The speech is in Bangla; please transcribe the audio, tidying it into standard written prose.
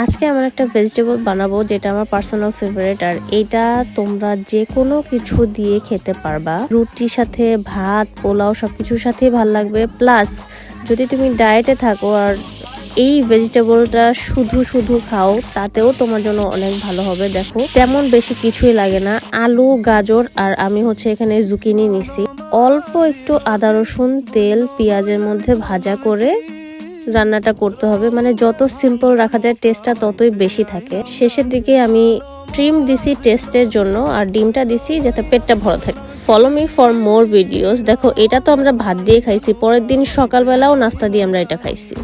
আজকে আমার একটা ভেজিটেবল বানাবো যেটা আমার পার্সোনাল ফেভারিট, আর এটা তোমরা যে কোনো কিছু দিয়ে খেতে পারবা। রুটির সাথে, ভাত, পোলাও সবকিছুর সাথেই ভাল লাগবে। প্লাস যদি তুমি ডায়েটে থাকো আর এই ভেজিটেবলটা শুধু শুধু খাও, তাতেও তোমার জন্য অনেক ভালো হবে। দেখো তেমন বেশি কিছুই লাগে না, আলু, গাজর আর আমি এখানে জুকিনি নিছি। অল্প একটু আদা, রসুন, তেল, পেঁয়াজের মধ্যে ভাজা করে রান্নাটা করতে হবে। মানে যত সিম্পল রাখা যায় টেস্টটা ততই বেশি থাকে। শেষের দিকে আমি ট্রিম দিছি টেস্টের জন্য, আর ডিমটা দিছি যাতে পেটটা ভরা থাকে। Follow me for more videos. দেখো এটা তো আমরা ভাত দিয়ে খাইছি, পরের দিন সকালবেলাও নাস্তা দিয়ে আমরা এটা খাইছি।